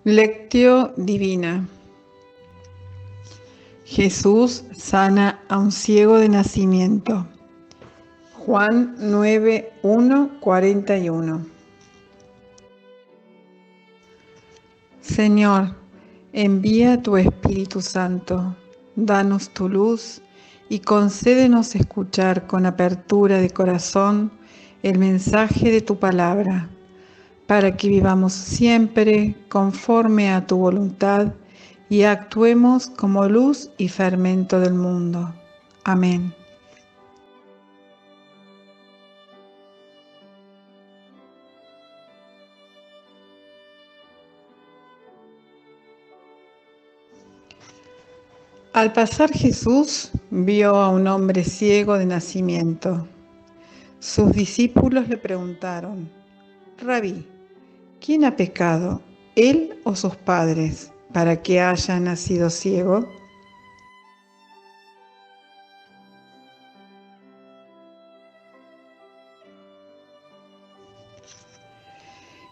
Lectio Divina. Jesús sana a un ciego de nacimiento. Juan 9, 1, 41. Señor, envía tu Espíritu Santo, danos tu luz y concédenos escuchar con apertura de corazón el mensaje de tu palabra, para que vivamos siempre conforme a tu voluntad y actuemos como luz y fermento del mundo. Amén. Al pasar Jesús vio a un hombre ciego de nacimiento. Sus discípulos le preguntaron: Rabí, ¿quién ha pecado, él o sus padres, para que haya nacido ciego?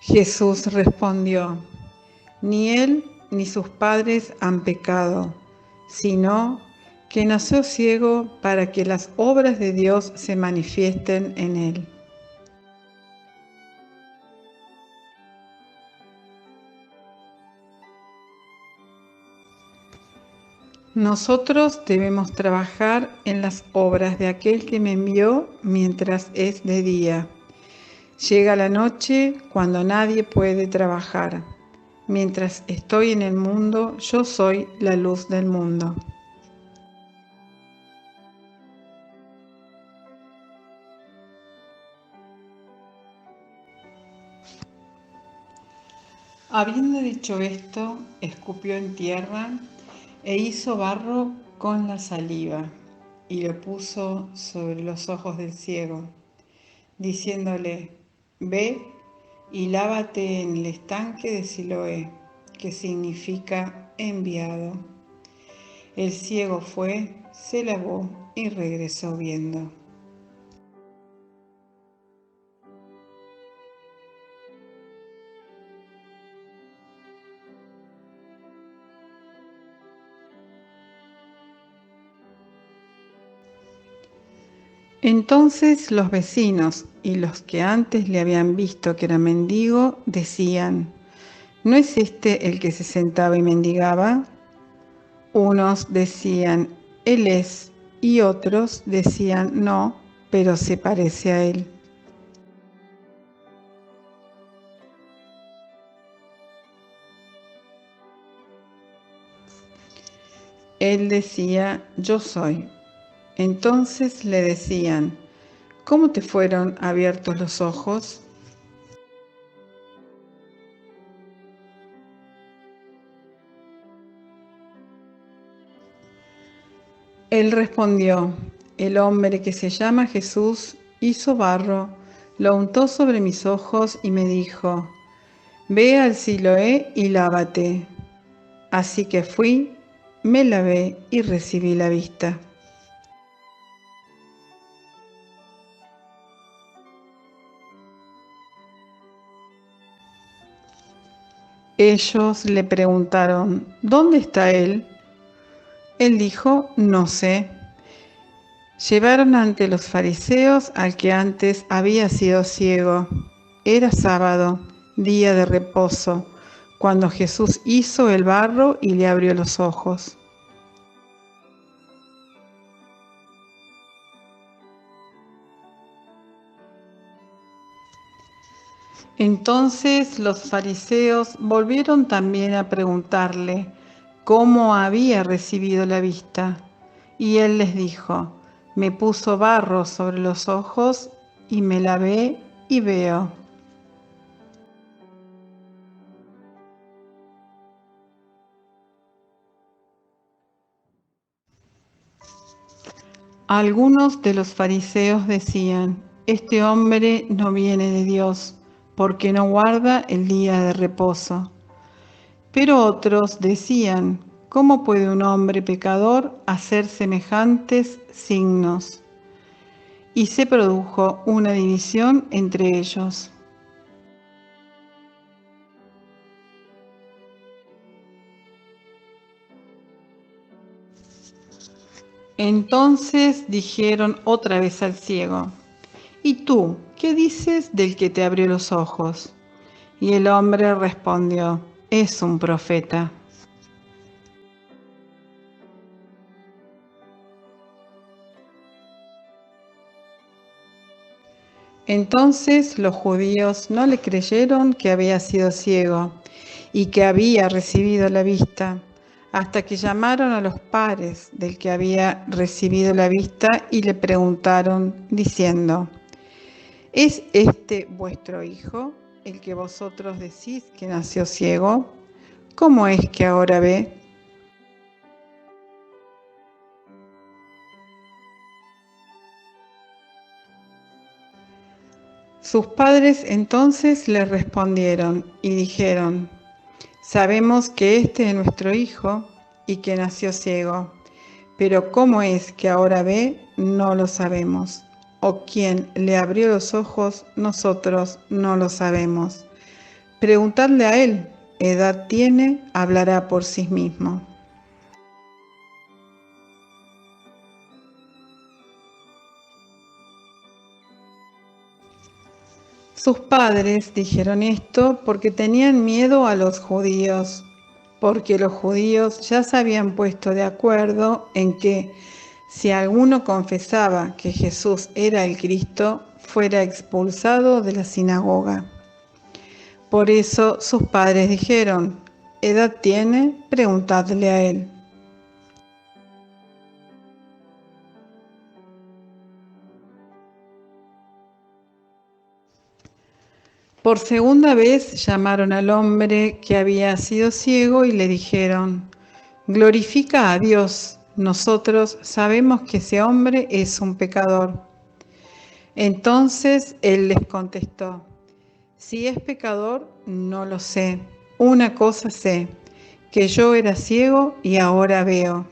Jesús respondió: Ni él ni sus padres han pecado, sino que nació ciego para que las obras de Dios se manifiesten en él. Nosotros debemos trabajar en las obras de aquel que me envió mientras es de día. Llega la noche cuando nadie puede trabajar. Mientras estoy en el mundo, yo soy la luz del mundo. Habiendo dicho esto, escupió en tierra e hizo barro con la saliva y lo puso sobre los ojos del ciego, diciéndole: Ve y lávate en el estanque de Siloé, que significa enviado. El ciego fue, se lavó y regresó viendo. Entonces los vecinos y los que antes le habían visto que era mendigo decían: ¿No es este el que se sentaba y mendigaba? Unos decían: Él es, y otros decían: No, pero se parece a él. Él decía: Yo soy. Entonces le decían: ¿Cómo te fueron abiertos los ojos? Él respondió: El hombre que se llama Jesús hizo barro, lo untó sobre mis ojos y me dijo: Ve al Siloé y lávate. Así que fui, me lavé y recibí la vista. Ellos le preguntaron: ¿Dónde está él? Él dijo: No sé. Llevaron ante los fariseos al que antes había sido ciego. Era sábado, día de reposo, cuando Jesús hizo el barro y le abrió los ojos. Entonces los fariseos volvieron también a preguntarle cómo había recibido la vista. Y él les dijo: Me puso barro sobre los ojos y me lavé y veo. Algunos de los fariseos decían: Este hombre no viene de Dios, porque no guarda el día de reposo. Pero otros decían: ¿Cómo puede un hombre pecador hacer semejantes signos? Y se produjo una división entre ellos. Entonces dijeron otra vez al ciego: ¿Y tú, qué dices del que te abrió los ojos? Y el hombre respondió: es un profeta. Entonces los judíos no le creyeron que había sido ciego y que había recibido la vista, hasta que llamaron a los padres del que había recibido la vista y le preguntaron, diciendo: ¿es este vuestro hijo, el que vosotros decís que nació ciego? ¿Cómo es que ahora ve? Sus padres entonces le respondieron y dijeron: sabemos que este es nuestro hijo y que nació ciego, pero cómo es que ahora ve, no lo sabemos. O quién le abrió los ojos, nosotros no lo sabemos. Preguntadle a él, edad tiene, hablará por sí mismo. Sus padres dijeron esto porque tenían miedo a los judíos, porque los judíos ya se habían puesto de acuerdo en que si alguno confesaba que Jesús era el Cristo, fuera expulsado de la sinagoga. Por eso sus padres dijeron: ¿edad tiene? Preguntadle a él. Por segunda vez llamaron al hombre que había sido ciego y le dijeron: glorifica a Dios, nosotros sabemos que ese hombre es un pecador. Entonces él les contestó: si es pecador, no lo sé. Una cosa sé, que yo era ciego y ahora veo.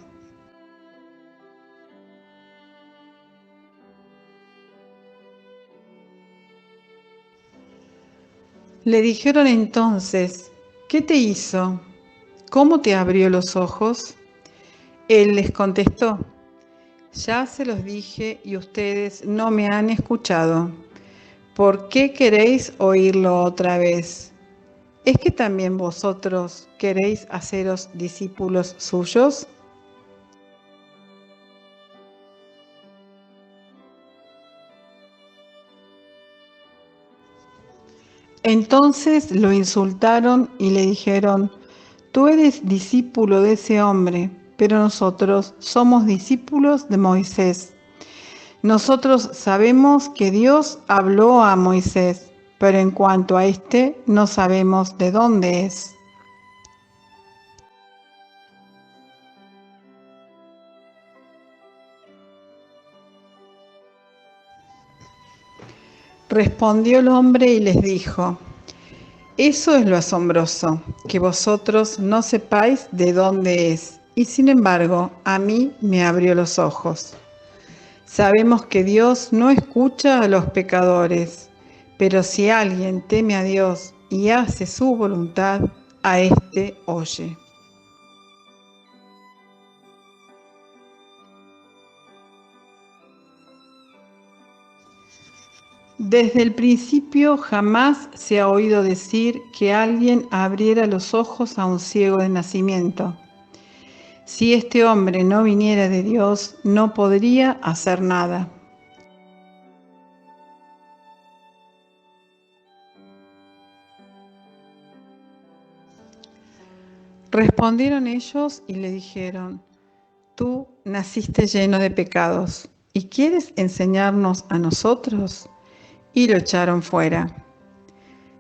Le dijeron entonces: ¿qué te hizo? ¿Cómo te abrió los ojos? Él les contestó: ya se los dije y ustedes no me han escuchado. ¿Por qué queréis oírlo otra vez? ¿Es que también vosotros queréis haceros discípulos suyos? Entonces lo insultaron y le dijeron: tú eres discípulo de ese hombre, pero nosotros somos discípulos de Moisés. Nosotros sabemos que Dios habló a Moisés, pero en cuanto a este, no sabemos de dónde es. Respondió el hombre y les dijo: eso es lo asombroso, que vosotros no sepáis de dónde es, y sin embargo a mí me abrió los ojos. Sabemos que Dios no escucha a los pecadores, pero si alguien teme a Dios y hace su voluntad, a éste oye. Desde el principio jamás se ha oído decir que alguien abriera los ojos a un ciego de nacimiento. Si este hombre no viniera de Dios, no podría hacer nada. Respondieron ellos y le dijeron: tú naciste lleno de pecados, ¿y quieres enseñarnos a nosotros? Y lo echaron fuera.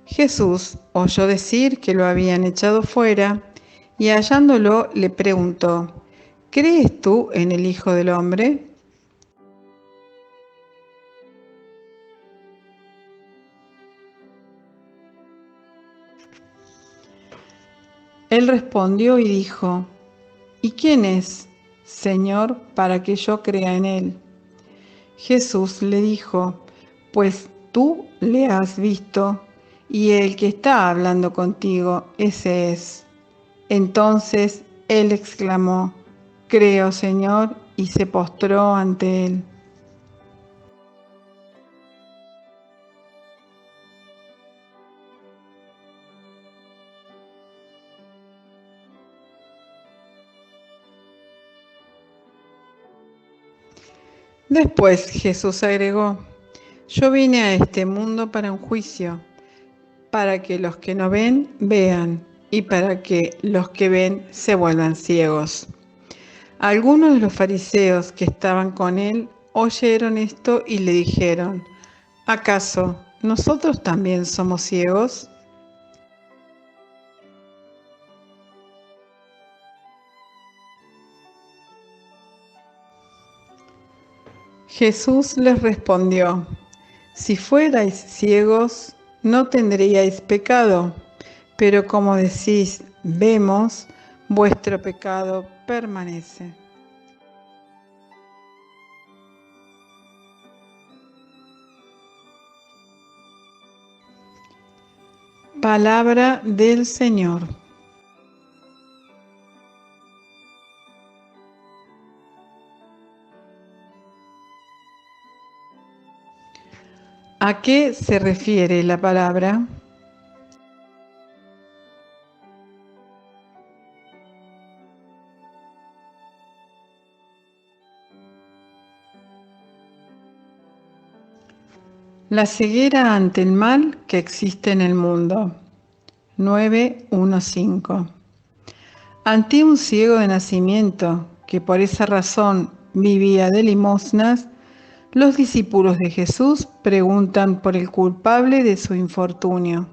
Jesús oyó decir que lo habían echado fuera, y hallándolo le preguntó: ¿crees tú en el Hijo del Hombre? Él respondió y dijo: ¿y quién es, Señor, para que yo crea en él? Jesús le dijo: pues tú le has visto, y el que está hablando contigo, ese es. Entonces él exclamó: creo, Señor, y se postró ante él. Después Jesús agregó: Yo vine a este mundo para un juicio, para que los que no ven, vean, y para que los que ven se vuelvan ciegos. Algunos de los fariseos que estaban con él oyeron esto y le dijeron: ¿Acaso nosotros también somos ciegos? Jesús les respondió: Si fuerais ciegos, no tendríais pecado, pero como decís, vemos, vuestro pecado permanece. Palabra del Señor. ¿A qué se refiere la palabra? La ceguera ante el mal que existe en el mundo. 9:1-5. Ante un ciego de nacimiento, que por esa razón vivía de limosnas, los discípulos de Jesús preguntan por el culpable de su infortunio.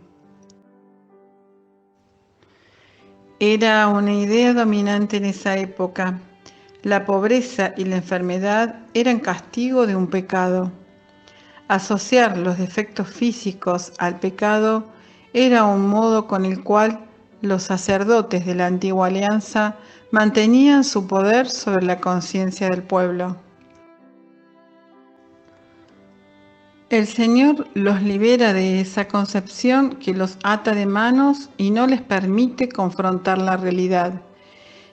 Era una idea dominante en esa época. La pobreza y la enfermedad eran castigo de un pecado. Asociar los defectos físicos al pecado era un modo con el cual los sacerdotes de la antigua alianza mantenían su poder sobre la conciencia del pueblo. El Señor los libera de esa concepción que los ata de manos y no les permite confrontar la realidad.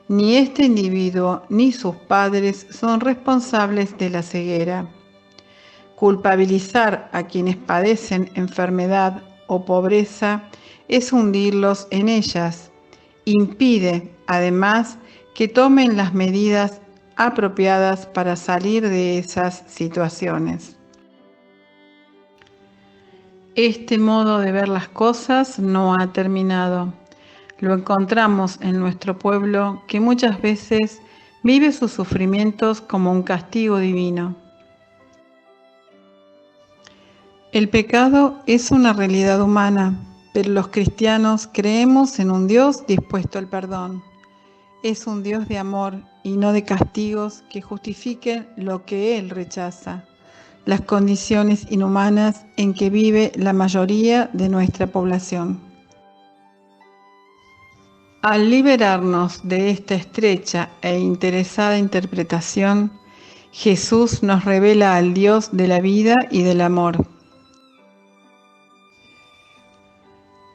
Ni este individuo ni sus padres son responsables de la ceguera. Culpabilizar a quienes padecen enfermedad o pobreza es hundirlos en ellas. Impide, además, que tomen las medidas apropiadas para salir de esas situaciones. Este modo de ver las cosas no ha terminado. Lo encontramos en nuestro pueblo, que muchas veces vive sus sufrimientos como un castigo divino. El pecado es una realidad humana, pero los cristianos creemos en un Dios dispuesto al perdón. Es un Dios de amor y no de castigos que justifiquen lo que Él rechaza, las condiciones inhumanas en que vive la mayoría de nuestra población. Al liberarnos de esta estrecha e interesada interpretación, Jesús nos revela al Dios de la vida y del amor.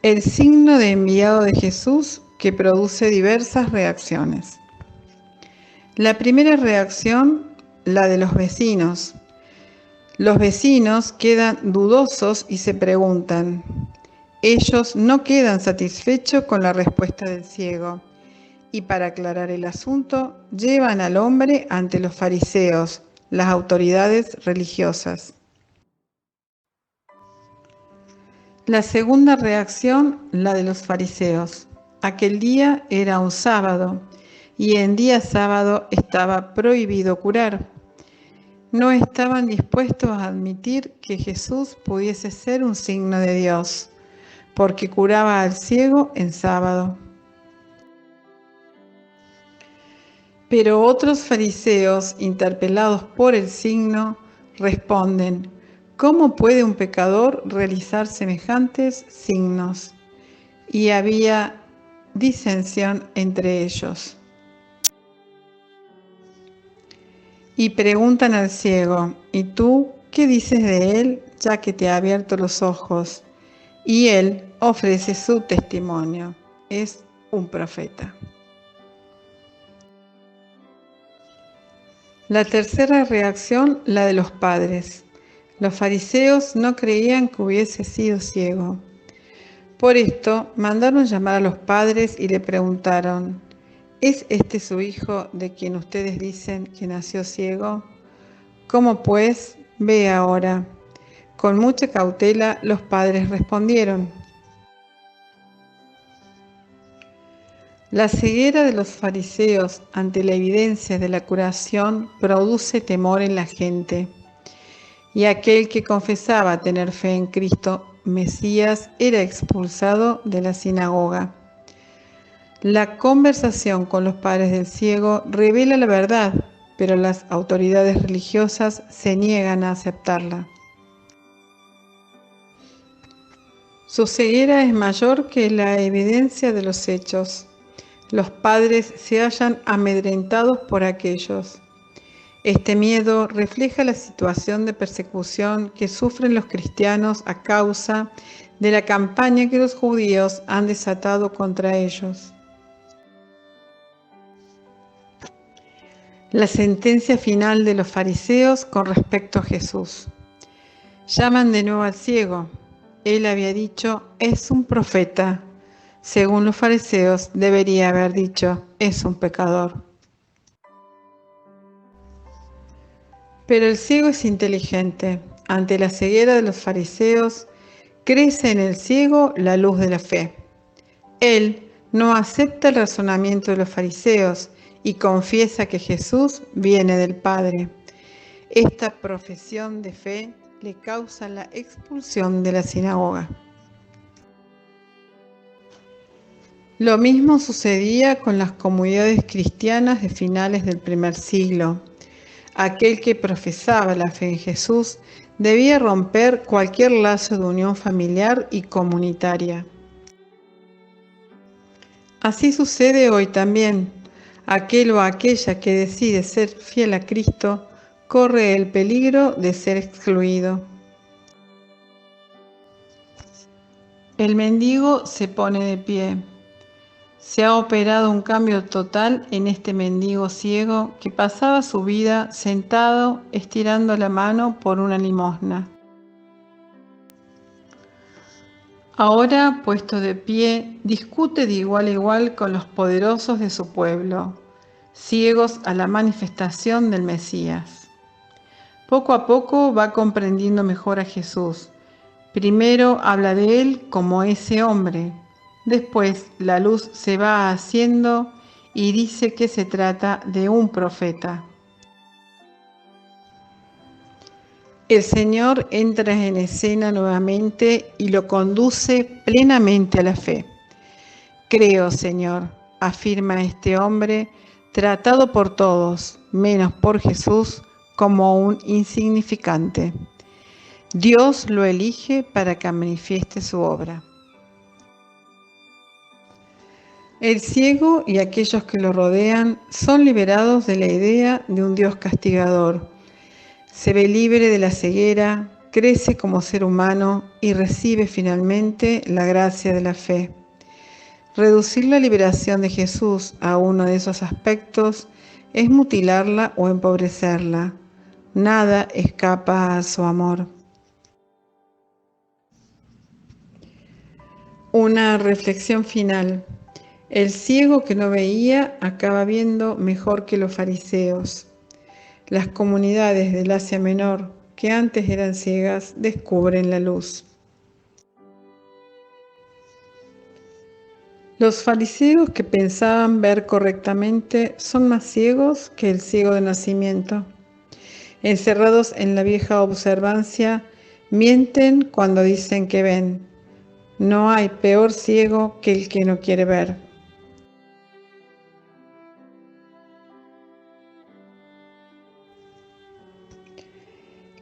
El signo de enviado de Jesús que produce diversas reacciones. La primera reacción, la de los vecinos. Los vecinos quedan dudosos y se preguntan. Ellos no quedan satisfechos con la respuesta del ciego y para aclarar el asunto llevan al hombre ante los fariseos, las autoridades religiosas. La segunda reacción, la de los fariseos. Aquel día era un sábado y en día sábado estaba prohibido curar. No estaban dispuestos a admitir que Jesús pudiese ser un signo de Dios, porque curaba al ciego en sábado. Pero otros fariseos, interpelados por el signo, responden: ¿cómo puede un pecador realizar semejantes signos? Y había disensión entre ellos. Y preguntan al ciego: ¿y tú qué dices de él, ya que te ha abierto los ojos? Y él ofrece su testimonio. Es un profeta. La tercera reacción, la de los padres. Los fariseos no creían que hubiese sido ciego. Por esto, mandaron llamar a los padres y le preguntaron: ¿es este su hijo de quien ustedes dicen que nació ciego? ¿Cómo pues? Ve ahora. Con mucha cautela, los padres respondieron. La ceguera de los fariseos ante la evidencia de la curación produce temor en la gente, y aquel que confesaba tener fe en Cristo Mesías era expulsado de la sinagoga. La conversación con los padres del ciego revela la verdad, pero las autoridades religiosas se niegan a aceptarla. Su ceguera es mayor que la evidencia de los hechos. Los padres se hallan amedrentados por aquellos. Este miedo refleja la situación de persecución que sufren los cristianos a causa de la campaña que los judíos han desatado contra ellos. La sentencia final de los fariseos con respecto a Jesús. Llaman de nuevo al ciego. Él había dicho: es un profeta. Según los fariseos, debería haber dicho: es un pecador. Pero el ciego es inteligente. Ante la ceguera de los fariseos, crece en el ciego la luz de la fe. Él no acepta el razonamiento de los fariseos y confiesa que Jesús viene del Padre. Esta profesión de fe le causa la expulsión de la sinagoga. Lo mismo sucedía con las comunidades cristianas de finales del primer siglo. Aquel que profesaba la fe en Jesús debía romper cualquier lazo de unión familiar y comunitaria. Así sucede hoy también. Aquel o aquella que decide ser fiel a Cristo corre el peligro de ser excluido. El mendigo se pone de pie. Se ha operado un cambio total en este mendigo ciego que pasaba su vida sentado estirando la mano por una limosna. Ahora, puesto de pie, discute de igual a igual con los poderosos de su pueblo, ciegos a la manifestación del Mesías. Poco a poco va comprendiendo mejor a Jesús. Primero habla de él como ese hombre. Después la luz se va haciendo y dice que se trata de un profeta. El Señor entra en escena nuevamente y lo conduce plenamente a la fe. Creo, Señor, afirma este hombre, tratado por todos, menos por Jesús, como un insignificante. Dios lo elige para que manifieste su obra. El ciego y aquellos que lo rodean son liberados de la idea de un Dios castigador. Se ve libre de la ceguera, crece como ser humano y recibe finalmente la gracia de la fe. Reducir la liberación de Jesús a uno de esos aspectos es mutilarla o empobrecerla. Nada escapa a su amor. Una reflexión final. El ciego que no veía acaba viendo mejor que los fariseos. Las comunidades del Asia Menor, que antes eran ciegas, descubren la luz. Los fariseos que pensaban ver correctamente son más ciegos que el ciego de nacimiento. Encerrados en la vieja observancia, mienten cuando dicen que ven. No hay peor ciego que el que no quiere ver.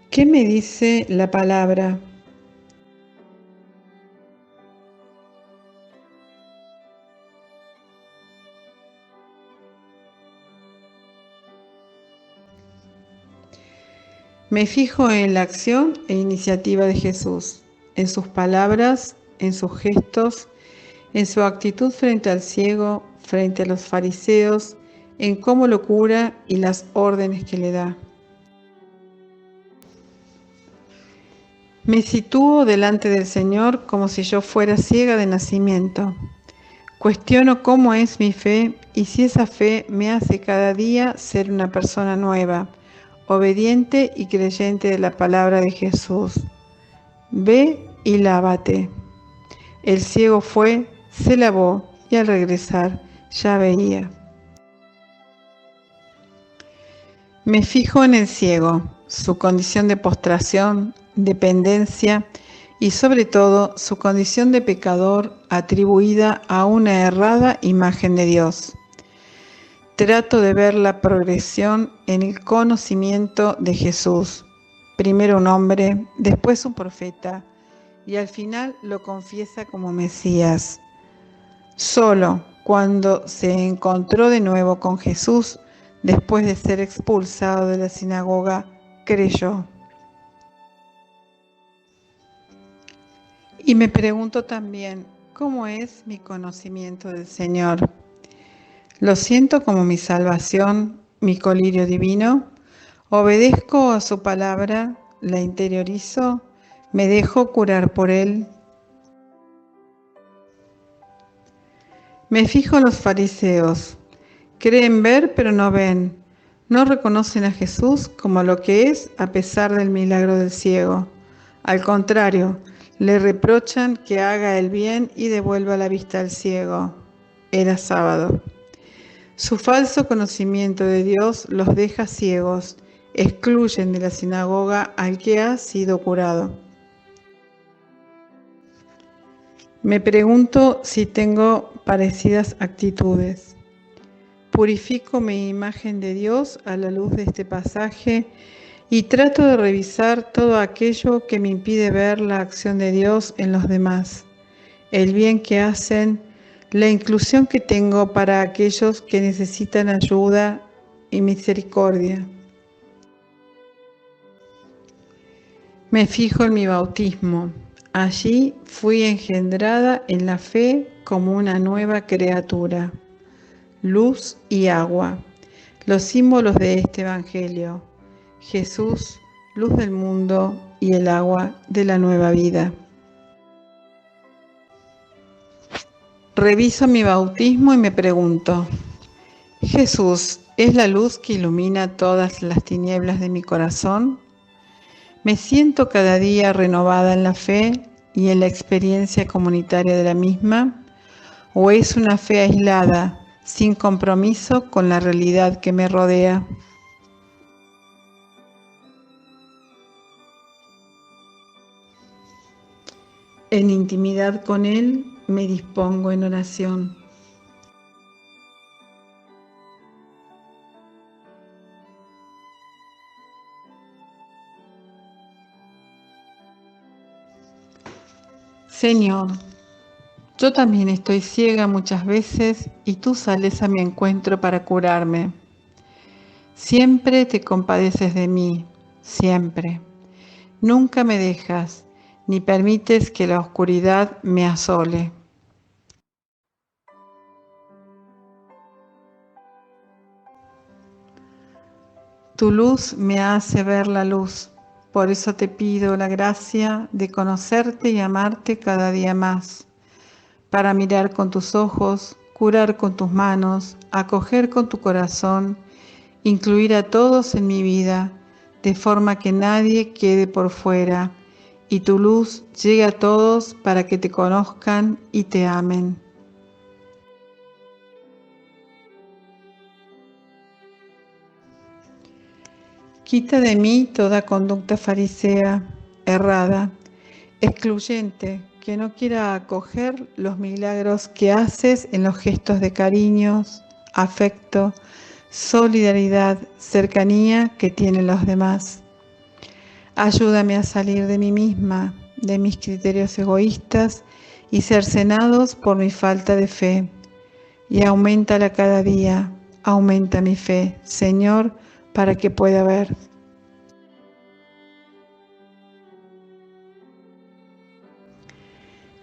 ¿Qué me dice la palabra? Me fijo en la acción e iniciativa de Jesús, en sus palabras, en sus gestos, en su actitud frente al ciego, frente a los fariseos, en cómo lo cura y las órdenes que le da. Me sitúo delante del Señor como si yo fuera ciega de nacimiento. Cuestiono cómo es mi fe y si esa fe me hace cada día ser una persona nueva, obediente y creyente de la palabra de Jesús. Ve y lávate. El ciego fue, se lavó y al regresar ya veía. Me fijo en el ciego, su condición de postración, dependencia y sobre todo su condición de pecador atribuida a una errada imagen de Dios. Trato de ver la progresión en el conocimiento de Jesús, primero un hombre, después un profeta y al final lo confiesa como Mesías. Solo cuando se encontró de nuevo con Jesús, después de ser expulsado de la sinagoga, creyó. Y me pregunto también, ¿cómo es mi conocimiento del Señor? ¿Lo siento como mi salvación, mi colirio divino? ¿Obedezco a su palabra? ¿La interiorizo? ¿Me dejo curar por Él? Me fijo en los fariseos. Creen ver pero no ven. No reconocen a Jesús como lo que es a pesar del milagro del ciego. Al contrario, le reprochan que haga el bien y devuelva la vista al ciego. Era sábado. Su falso conocimiento de Dios los deja ciegos, excluyen de la sinagoga al que ha sido curado. Me pregunto si tengo parecidas actitudes. Purifico mi imagen de Dios a la luz de este pasaje y trato de revisar todo aquello que me impide ver la acción de Dios en los demás, el bien que hacen, la inclusión que tengo para aquellos que necesitan ayuda y misericordia. Me fijo en mi bautismo. Allí fui engendrada en la fe como una nueva criatura. Luz y agua, los símbolos de este Evangelio. Jesús, luz del mundo y el agua de la nueva vida. Reviso mi bautismo y me pregunto, ¿Jesús es la luz que ilumina todas las tinieblas de mi corazón? ¿Me siento cada día renovada en la fe y en la experiencia comunitaria de la misma? ¿O es una fe aislada, sin compromiso con la realidad que me rodea? En intimidad con Él me dispongo en oración. Señor, yo también estoy ciega muchas veces y tú sales a mi encuentro para curarme. Siempre te compadeces de mí, siempre. Nunca me dejas, ni permites que la oscuridad me asole. Tu luz me hace ver la luz, por eso te pido la gracia de conocerte y amarte cada día más, para mirar con tus ojos, curar con tus manos, acoger con tu corazón, incluir a todos en mi vida, de forma que nadie quede por fuera, y tu luz llegue a todos para que te conozcan y te amen. Quita de mí toda conducta farisea, errada, excluyente, que no quiera acoger los milagros que haces en los gestos de cariños, afecto, solidaridad, cercanía que tienen los demás. Ayúdame a salir de mí misma, de mis criterios egoístas y cercenados por mi falta de fe. Y auméntala cada día, aumenta mi fe, Señor, para que pueda ver.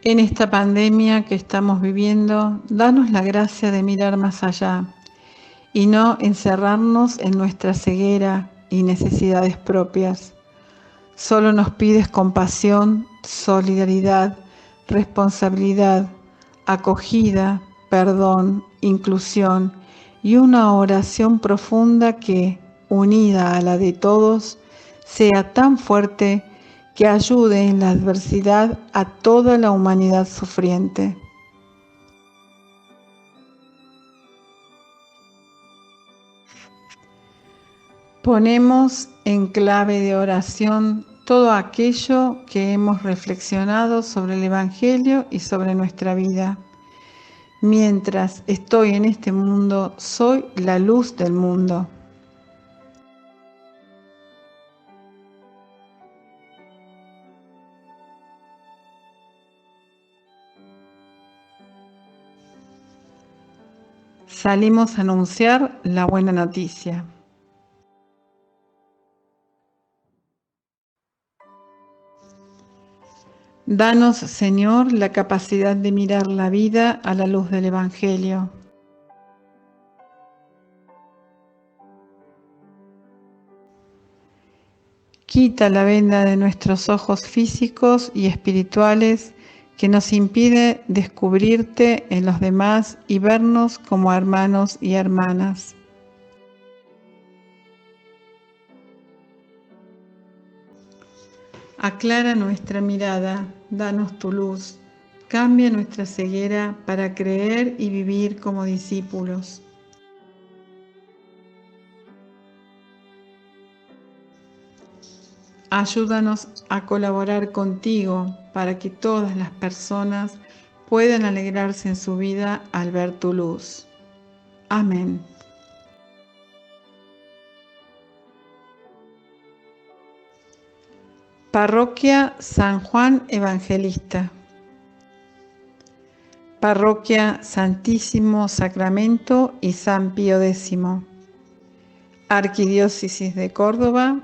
En esta pandemia que estamos viviendo, danos la gracia de mirar más allá y no encerrarnos en nuestra ceguera y necesidades propias. Solo nos pides compasión, solidaridad, responsabilidad, acogida, perdón, inclusión y una oración profunda que, unida a la de todos, sea tan fuerte que ayude en la adversidad a toda la humanidad sufriente. Ponemos en clave de oración todo aquello que hemos reflexionado sobre el Evangelio y sobre nuestra vida. Mientras estoy en este mundo, soy la luz del mundo. Salimos a anunciar la buena noticia. Danos, Señor, la capacidad de mirar la vida a la luz del Evangelio. Quita la venda de nuestros ojos físicos y espirituales que nos impide descubrirte en los demás y vernos como hermanos y hermanas. Aclara nuestra mirada, danos tu luz, cambia nuestra ceguera para creer y vivir como discípulos. Ayúdanos a colaborar contigo para que todas las personas puedan alegrarse en su vida al ver tu luz. Amén. Parroquia San Juan Evangelista. Parroquia Santísimo Sacramento y San Pío X. Arquidiócesis de Córdoba,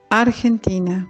Argentina.